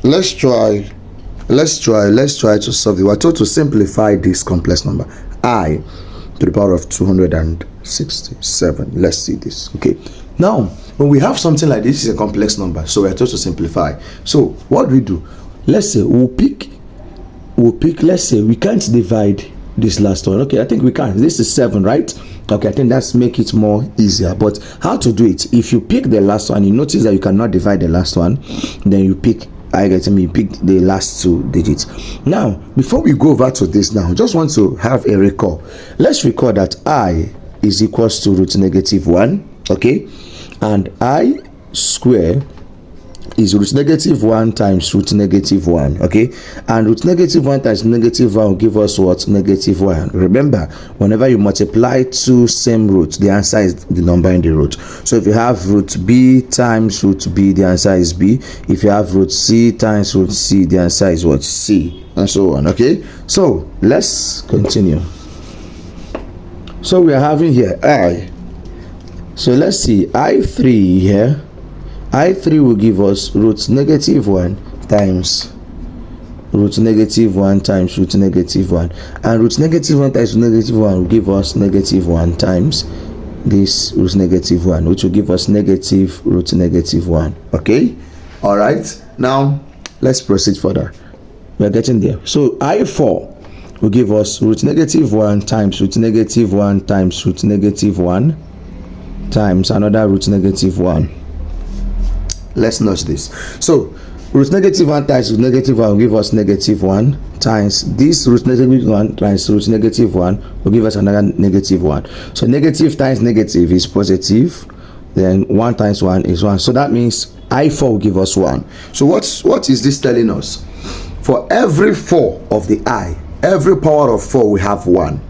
let's try to solve it. We're told to simplify this complex number, I to the power of 267. Let's see this. Okay, now when we have something like this, is a complex number, so we're told to simplify. So what we do, let's say we'll pick, let's say we can't divide this last one. Okay, I think we can. This is 7, right? Okay, I think that's make it more easier. But how to do it? If you pick the last one, you notice that you cannot divide the last one, then you pick, pick the last 2 digits. Now, before we go over to this now, just want to have a recall. Let's recall that I is equals to root negative 1, okay? And I square is root negative 1 times root negative 1, okay? And root negative 1 times negative 1 will give us what? Negative 1. Remember, whenever you multiply 2 same roots, the answer is the number in the root. So if you have root b times root b, the answer is b. If you have root c times root c, the answer is what? C, and so on, okay? So let's continue. So we are having here I. So let's see, I3 here. I3 will give us root negative 1 times root negative 1 times root negative 1. And root negative 1 times root negative 1 will give us negative 1 times this root negative 1, which will give us negative root negative 1. Okay? Alright? Now, let's proceed further. We're getting there. So, I4 will give us root negative 1 times root negative 1 times root negative 1 times another root negative 1. Let's note this. So root negative 1 times root negative 1 will give us negative 1 times this root negative 1 times root negative 1 will give us another negative 1. So negative times negative is positive, then 1 times 1 is 1. So that means I4 will give us 1. So what is this telling us? For every 4 of the I, every power of 4 we have 1.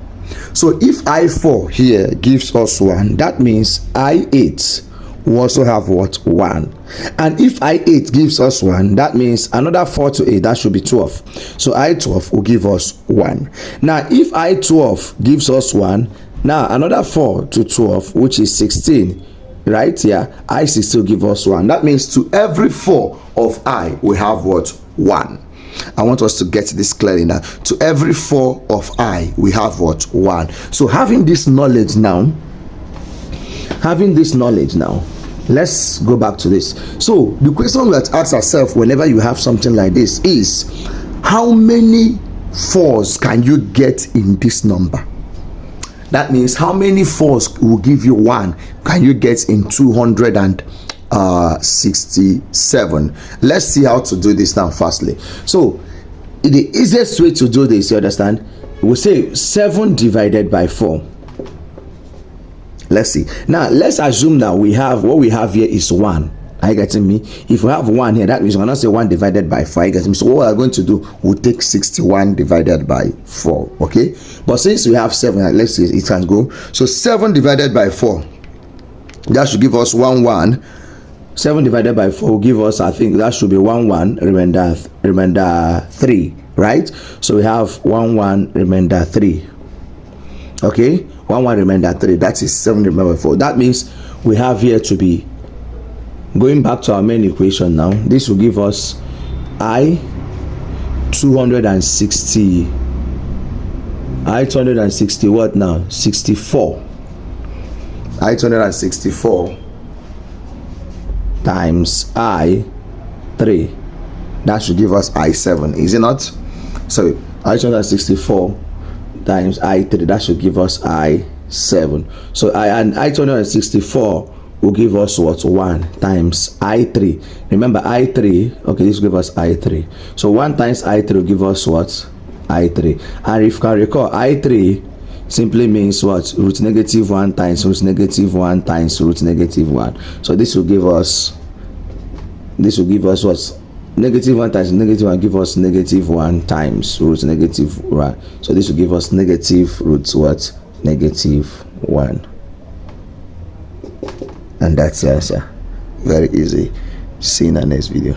So if I4 here gives us 1, that means I8 we also have what? 1. And if I8 gives us 1, that means another 4 to 8, that should be 12. So I12 will give us 1. Now if I12 gives us 1, now another 4 to 12, which is 16, right here, I16 will give us 1. That means to every 4 of I we have what? 1. I want us to get this clearly now. To every 4 of I we have what? 1. So having this knowledge now, let's go back to this. So the question we have to ask ourselves whenever you have something like this is, how many 4s can you get in this number? That means how many 4s will give you 1 can you get in 267? Let's see how to do this now firstly. So the easiest way to do this, you understand, we'll say 7 divided by 4. Let's see. Now let's assume that we have what we have here is 1. Are you getting me? If we have 1 here, that means we're going to say 1 divided by 4. Are you getting me? So what we're going to do, we'll take 61 divided by 4. Okay, but since we have 7, let's see, it can go. So 7 divided by 4, that should give us 1 1. 7 divided by 4 will give us, I think that should be 1 1 remainder 3, right? So we have 1 1 remainder 3. Okay, 1 1 remainder 3, that is 7 remainder 4. That means we have here to be going back to our main equation now. This will give us I 260 what now? 64. I 264 times I3, that should give us I7, is it not? So I264 times I3, that should give us I7. So I264 will give us what? 1 times I3. Remember I3, okay, this will give us I3. So 1 times I3 will give us what? I3. And if you can recall, I3 simply means what? Root negative 1 times root negative 1 times root negative 1. So this will give us what? Negative 1 times negative 1 give us negative 1 times root negative 1. So this will give us negative root what? Negative 1. And that's the answer. Very easy. See you in the next video.